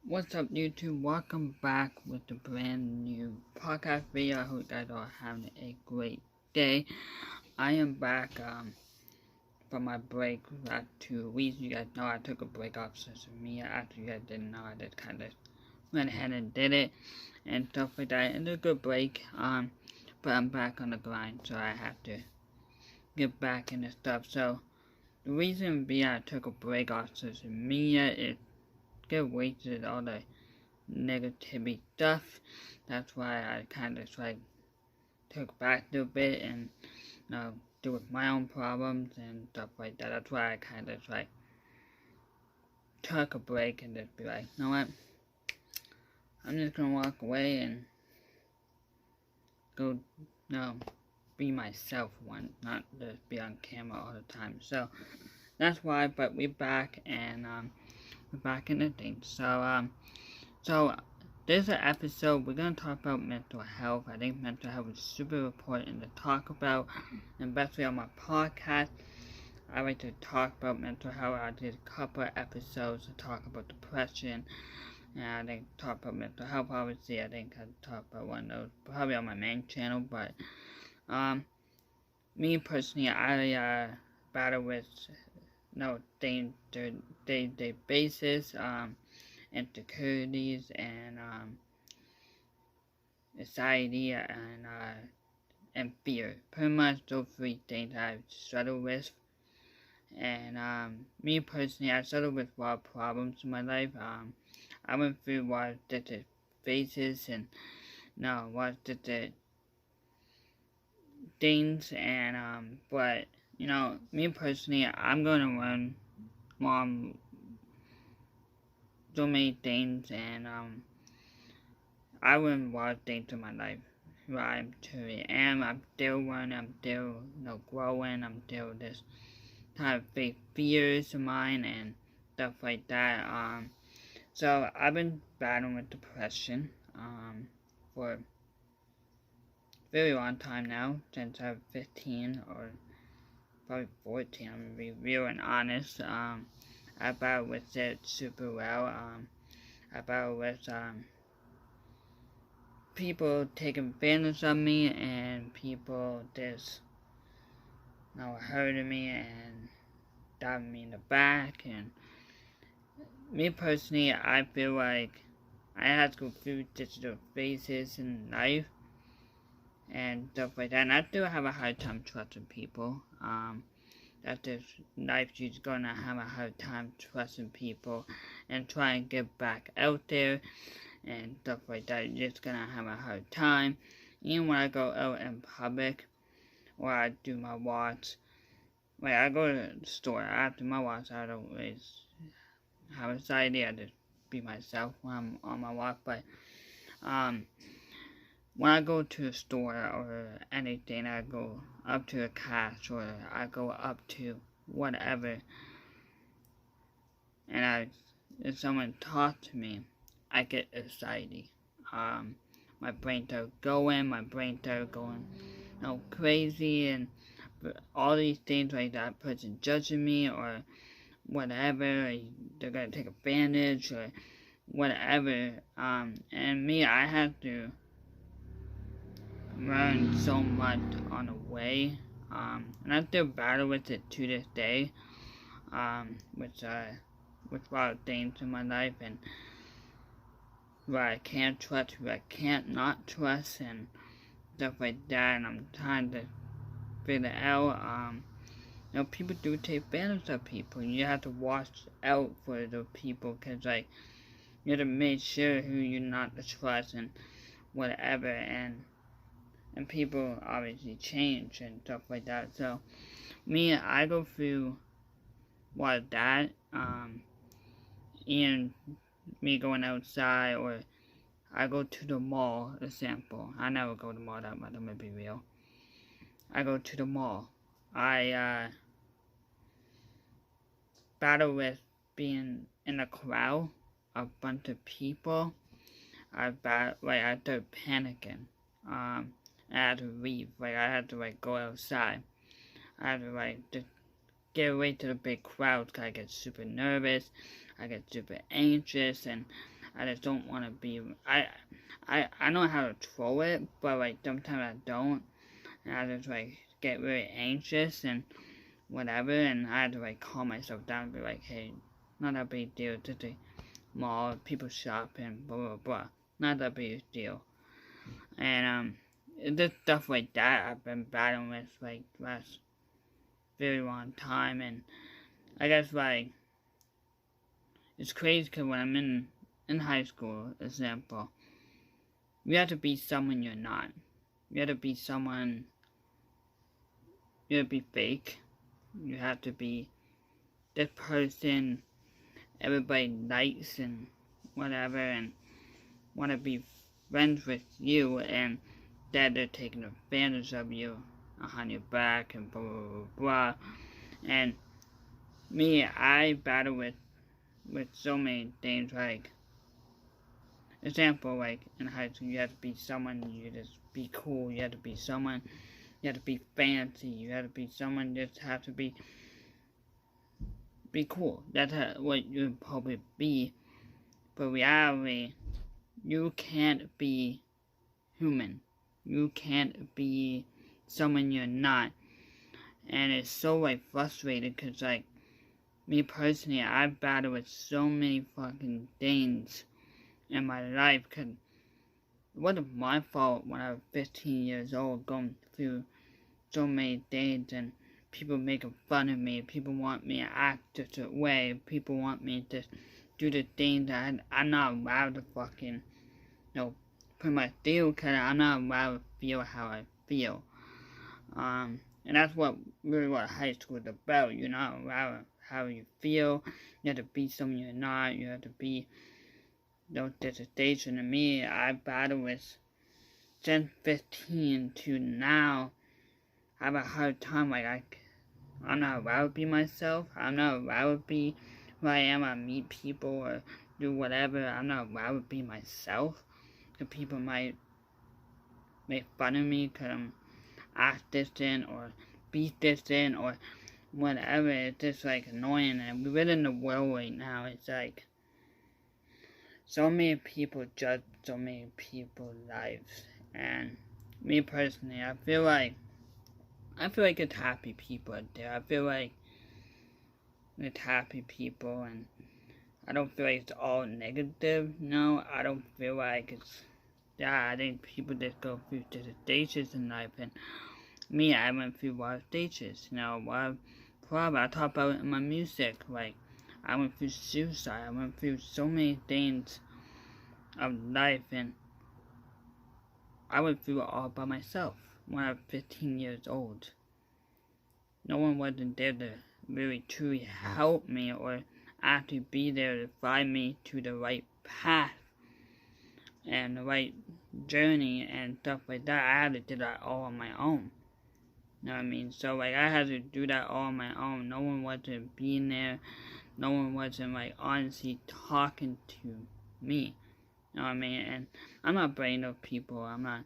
What's up, YouTube? Welcome back with a brand new podcast video. I hope you guys are having a great day. I am back from my break last 2 weeks. You guys know I took a break off social media. After you guys didn't know, I just kind of went ahead and did it and stuff like that. And it's a good break. But I'm back on the grind, so I have to get back into stuff. So the reason being I took a break off social media is get wasted all the negativity stuff. That's why I kind of took back a bit and deal with my own problems and stuff like that. That's why I kind of took a break and just be like, you know what? I'm just gonna walk away and go, be myself not just be on camera all the time. So that's why. But we're back and we're back in the thing. So this episode, we're going to talk about mental health. I think mental health is super important to talk about, and especially on my podcast. I like to talk about mental health. I did a couple of episodes to talk about depression, and I think talk about mental health, obviously. I think I'd talk about one of those, probably on my main channel, but, me personally, I, battle with, day-to-day basis, insecurities and anxiety and fear. Pretty much those three things I struggle with. And me personally, I struggle with a lot of problems in my life. I went through a lot of different phases and a lot of different things. And but me personally, I'm going to learn more so many things, and I learned a lot of things in my life where I truly am. I'm still learning, I'm still growing, I'm still just kind of fake fears of mine and stuff like that. So I've been battling with depression for a very long time now, since I was 15 or probably 14. I'm gonna be real and honest. I battled with it super well. I battled with people taking advantage of me and people just hurting me and stabbing me in the back. And me personally, I feel like I had to go through digital phases in life and stuff like that, and I still have a hard time trusting people. That this life, you're gonna have a hard time trusting people and try and get back out there and stuff like that. You're just gonna have a hard time. Even when I go out in public or I do my walks, like I go to the store after my walks, I don't always have anxiety. I just be myself when I'm on my walk. But when I go to a store or anything, I go up to a cash or I go up to whatever, and if someone talks to me, I get anxiety. My brain starts going, crazy, and all these things like that person judging me or whatever, or they're gonna take advantage or whatever. And me, I have to learn so much on the way, and I still battle with it to this day, with a lot of things in my life, and where I can trust, who I can't not trust, and stuff like that, and I'm trying to figure out. People do take advantage of people. You have to watch out for those people, because, you have to make sure who you're not to trust and whatever, and people obviously change and stuff like that. So, me, I go through a lot of that, and me going outside, or I go to the mall, example. I never go to the mall that much, I'm gonna be real. I go to the mall. I, battle with being in a crowd, a bunch of people. I start panicking. I had to leave, I had to, go outside. I had to, just get away to the big crowds, 'cause I get super nervous, I get super anxious, and I just don't want to be, I know how to throw it, but like sometimes I don't, and I just like get really anxious and whatever, and I had to like calm myself down and be like, hey, not a big deal, just a mall, people shopping, blah blah blah, not a big deal. And just stuff like that I've been battling with like last very long time, and I guess like it's crazy because when I'm in high school, example, you have to be someone you're not. You have to be someone. You have to be fake. You have to be this person everybody likes and whatever, and want to be friends with you, and that they're taking advantage of you behind your back and blah blah blah blah. And me, I battle with so many things, like example, like in high school you have to be someone, you just be cool, you have to be someone, you have to be fancy, you have to be someone, just have to be cool. That's what you probably be. But reality, you can't be human. You can't be someone you're not. And it's so like frustrating because like me personally, I've battled with so many fucking things in my life because it wasn't my fault when I was 15 years old going through so many things, and people making fun of me, people want me to act a certain way, people want me to do the things that I'm not allowed to fucking, put my feel, because I'm not allowed to feel how I feel. And that's what high school is about. You're not allowed how you feel, you have to be someone you're not, you have to be those dissertation. To me, I battled with since 15 to now. I have a hard time, like I'm not allowed to be myself. I'm not allowed to be who I am. I meet people or do whatever. I'm not allowed to be myself. Because people might make fun of me because I'm act distant or be distant or whatever. It's just like annoying. And we live in the world right now. It's like so many people judge so many people's lives. And me personally, I feel like it's happy people out there. I feel like it's happy people, and I don't feel like it's all negative. No, I don't feel like it's. Yeah, I think people just go through different stages in life, and me, I went through a lot of stages. A lot of problems. I talk about it in my music. Like, I went through suicide. I went through so many things of life, and I went through it all by myself when I was 15 years old. No one wasn't there to really truly help me or actually be there to guide me to the right path and the right journey and stuff like that. I had to do that all on my own. You know what I mean? So like I had to do that all on my own. No one wasn't being there. No one wasn't like honestly talking to me. You know what I mean? And I'm not blaming those people. I'm not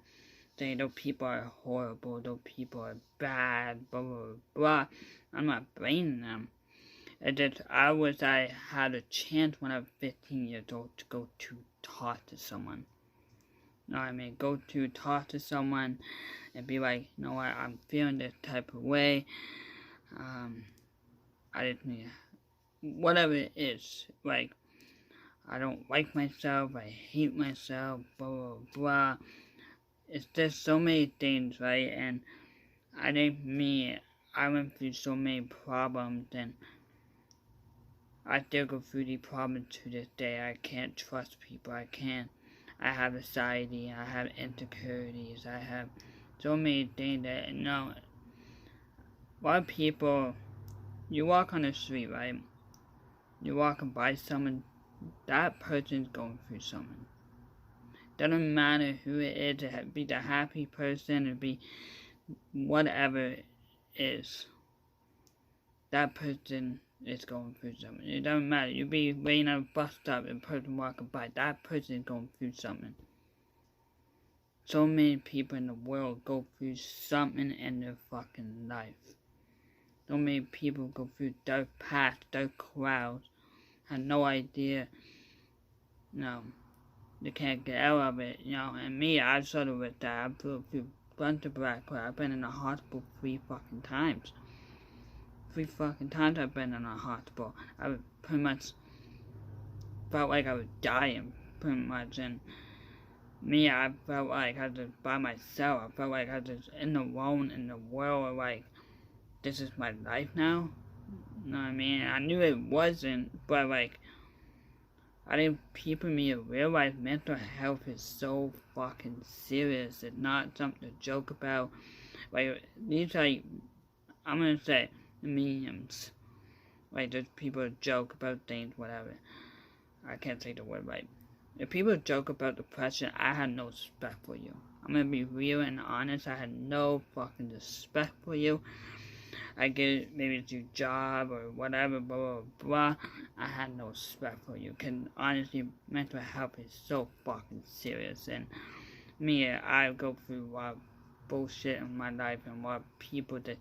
saying those people are horrible, those people are bad, blah blah blah. I'm not blaming them. It's just I had a chance when I was 15 years old to go to talk to someone. You know what I mean? Go to talk to someone and be like, you know what, I'm feeling this type of way. I just need whatever it is. Like, I don't like myself, I hate myself, blah blah blah. It's just so many things, right? And I think I went through so many problems, and I still go through these problems to this day. I can't trust people. I have anxiety. I have insecurities. I have so many things that, a lot of people, you walk on the street, right? You're walking by someone, that person's going through something. Doesn't matter who it is, it be the happy person, it be whatever it is. That person is going through something. It doesn't matter. You be waiting at a bus stop and a person walking by. That person is going through something. So many people in the world go through something in their fucking life. So many people go through dark paths, dark clouds, have no idea you know, they can't get out of it, you know, and me, I struggle with that. I've been through a bunch of black crap. I've been in the hospital 3 fucking times. 3 fucking times I've been in a hospital. I pretty much felt like I was dying, pretty much, and me, I felt like I was just by myself. I felt like I was just alone in the world, like, this is my life now. You know what I mean? I knew it wasn't, but, like, I think people need to realize mental health is so fucking serious. It's not something to joke about. Like, these, like, I'm gonna say, memes. Like, just people joke about things, whatever. I can't say the word right. If people joke about depression, I had no respect for you. I'm gonna be real and honest. I had no fucking respect for you. I get it, maybe it's your job or whatever, blah, blah, blah. I had no respect for you. Because honestly, mental health is so fucking serious. And me, I go through a lot of bullshit in my life and a lot of people that,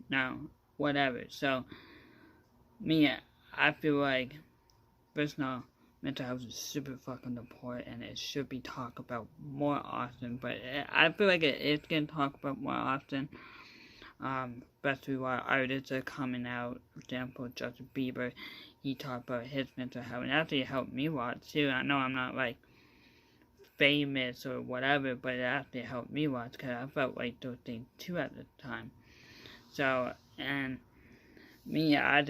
now, whatever. So, me, I feel like, first of all, mental health is super fucking important and it should be talked about more often. But I feel like it is getting talked about more often. Especially while artists are coming out. For example, Justin Bieber, he talked about his mental health, and actually helped me a lot too. I know I'm not like famous or whatever, but it actually helped me a lot because I felt like those things too at the time. So, and me, I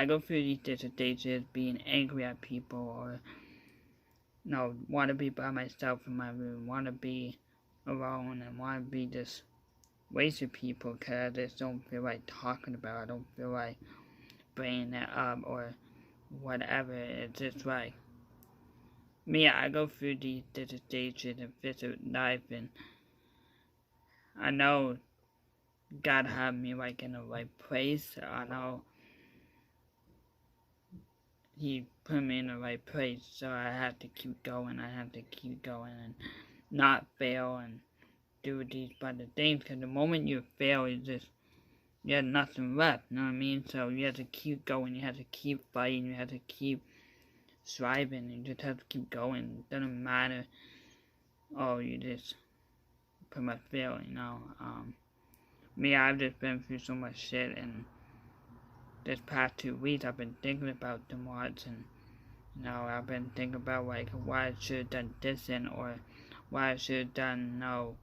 go through these dissertations being angry at people or, you know, want to be by myself in my room, want to be alone, and want to be just wasted people because I just don't feel like talking about it. I don't feel like bringing it up or whatever. It's just like me, I go through these dissertations and visit life, and I know God had me like in the right place. I know He put me in the right place, so I have to keep going. I have to keep going and not fail and do these other things, because the moment you fail, you have nothing left, you know what I mean? So you have to keep going, you have to keep fighting, you have to keep striving, you just have to keep going. It doesn't matter, oh, you just pretty much fail, you know? Me, I've just been through so much shit, and this past 2 weeks, I've been thinking about them lots, and, you know, I've been thinking about, like, why I should have done this, or why I should have done, you know,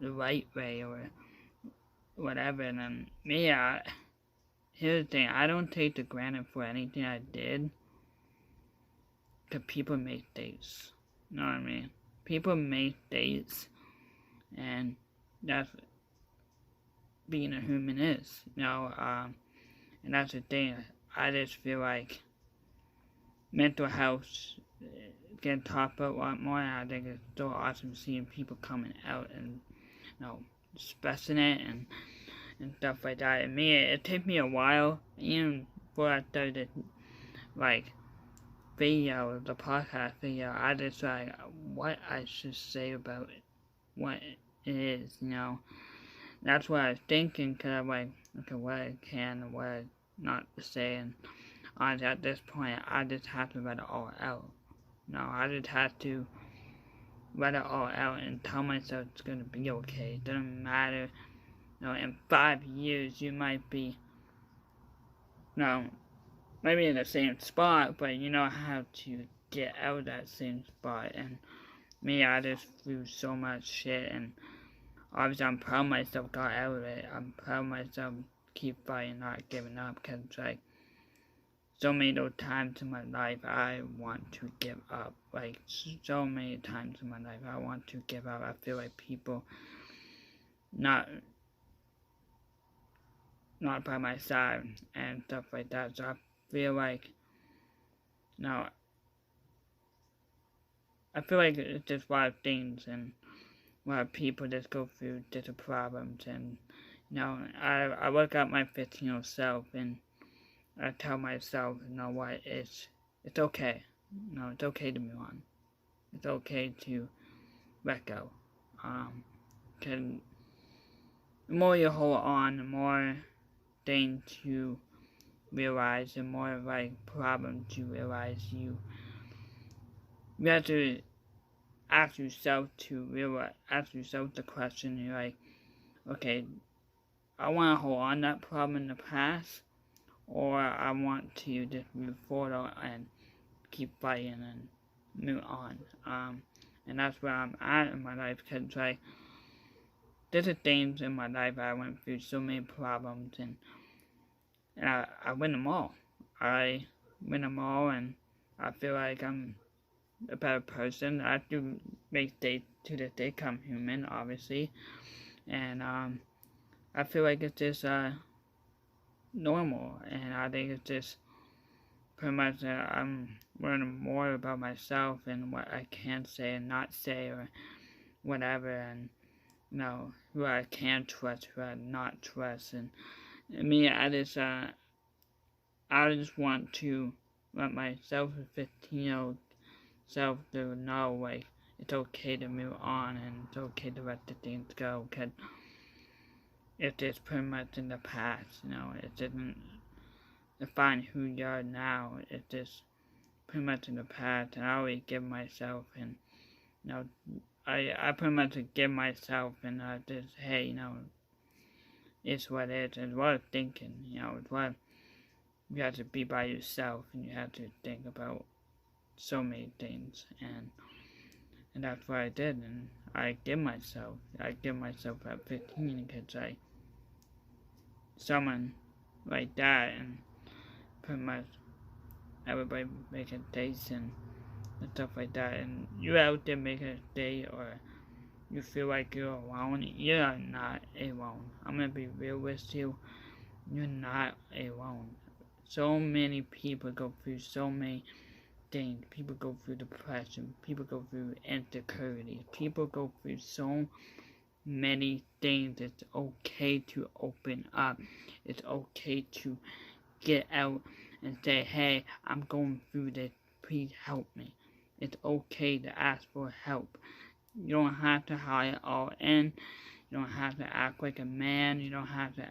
the right way, or whatever. And then me, here's the thing, I don't take the granted for anything I did, because people make mistakes, you know what I mean? People make mistakes, and that's being a human is, you know, and that's the thing. I just feel like mental health can talk about a lot more, and I think it's so awesome seeing people coming out and, you know, expressing it and stuff like that. And me, it took me a while, even before I started, like, video, the podcast video, I just, like, what I should say about it, what it is, you know. That's what I was thinking, because I'm like, okay, what I can and what I not to say, and honestly, at this point, I just have to let it all out. No, I just have to let it all out and tell myself it's gonna be okay. It doesn't matter, you know, in 5 years, you might be, you know, maybe in the same spot, but you know how to get out of that same spot. And me, I just threw so much shit, and obviously I'm proud of myself got out of it. I'm proud of myself keep fighting, not giving up, because it's like, so many those times in my life I want to give up. Like, so many times in my life I want to give up. I feel like people not by my side and stuff like that. So I feel like, no, I feel like it's just a lot of things, and a lot of people just go through different problems. And, you know, I look at my 15-year-old self, and I tell myself, you know what, it's okay. You know, it's okay to move on. It's okay to let go. Cause the more you hold on, the more things you realize, the more like problems you realize, you have to ask yourself the question. You're like, okay, I want to hold on that problem in the past, or I want to just move forward and keep fighting and move on. And that's where I'm at in my life, because like, there's things in my life I went through so many problems, and I win them all. I win them all, and I feel like I'm a better person. I do make day to the day come human, obviously, and I feel like it's just normal, and I think it's just pretty much I'm learning more about myself and what I can say and not say or whatever, and who I can trust, who I not trust, and me, I just want to let myself, a 15-year-old self, to know like it's okay to move on and it's okay to let the things go, because it's just pretty much in the past. It doesn't define who you are now. It's just pretty much in the past, and I always give myself, and I pretty much give myself, and just, hey, it's what it is. It's what I'm thinking. It's what you have to be by yourself, and you have to think about so many things, and that's what I did, and I give myself at 15, because someone like that, and pretty much everybody making dates and stuff like that, and you're out there making a date, or you feel like you're alone, you're not alone. I'm gonna be real with you, you're not alone. So many people go through so many things. People go through depression, people go through insecurity, people go through so many things. It's okay to open up. It's okay to get out and say, hey, I'm going through this, please help me. It's okay to ask for help. You don't have to hide it all in. You don't have to act like a man. You don't have to.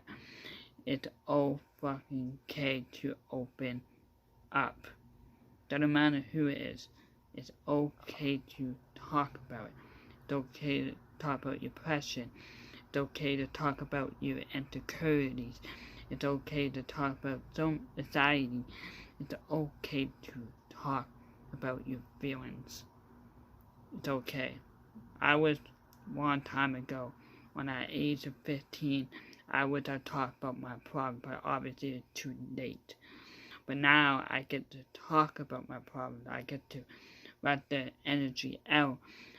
It's all fucking okay to open up. Doesn't matter who it is. It's okay to talk about it. It's okay to talk about your depression. It's okay to talk about your insecurities. It's okay to talk about some anxiety. It's okay to talk about your feelings. It's okay. I was one time ago, when at the age of 15, I would have talked about my problem, but obviously it's too late. But now I get to talk about my problems. I get to let the energy out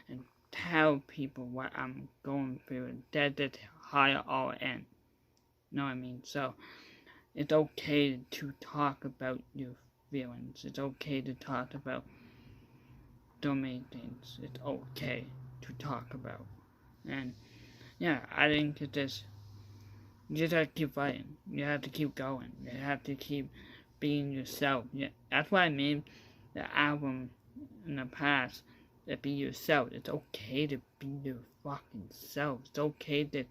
and tell people what I'm going through, instead of hide it all in. Know what I mean? So it's okay to talk about your feelings. It's okay to talk about so many things. It's okay to talk about. And yeah, I think it's just, you just have to keep fighting. You have to keep going. You have to keep being yourself. Yeah, that's what I mean. The album in the past, to be yourself. It's okay to be your fucking self. It's okay to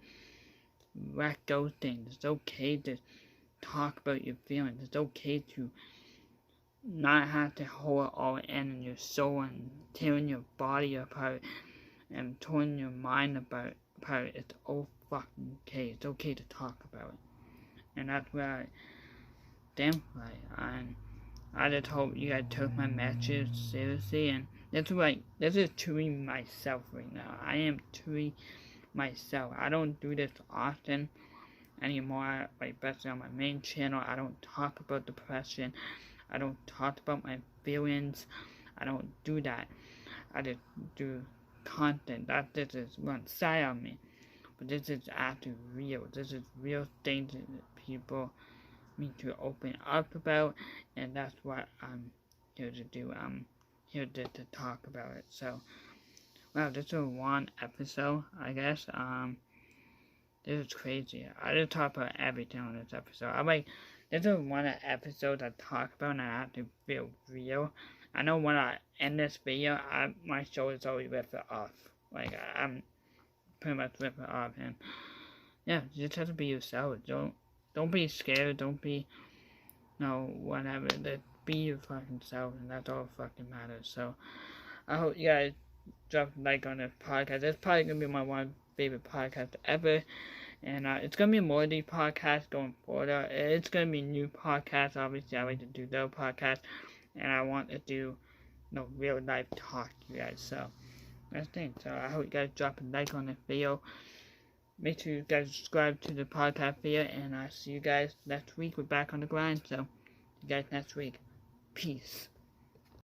let go things. It's okay to talk about your feelings. It's okay to not have to hold it all in your soul and tearing your body apart and tearing your mind apart. It's all fucking okay. It's okay to talk about it. And that's where I stand right. And I just hope you guys took my message seriously, and this is truly myself right now. I am truly myself. I don't do this often anymore, like especially on my main channel. I don't talk about depression. I don't talk about my feelings. I don't do that. I just do content. This is one side of me. But this is actually real. This is real things that people need to open up about, and that's what I'm here to do. I'm here to talk about it. So, wow, this is one episode, I guess. This is crazy. I just talk about everything on this episode. This is one of the episodes I talk about, and I have to feel real. I know when I end this video, my shoulders always rip it off. Like, I'm pretty much ripping it off, and yeah, you just have to be yourself. Don't be scared. Don't be no, whatever. Just be your fucking self, and that's all fucking matters. So, I hope you guys drop a like on this podcast. It's probably gonna be my one favorite podcast ever, and it's gonna be a more deep podcast going forward. It's gonna be a new podcast. Obviously, I like to do those podcasts, and I want to do real life talk to you guys. So that's the thing. So I hope you guys drop a like on this video. Make sure you guys subscribe to the podcast video, and I'll see you guys next week. We're back on the grind. So see you guys next week. Peace.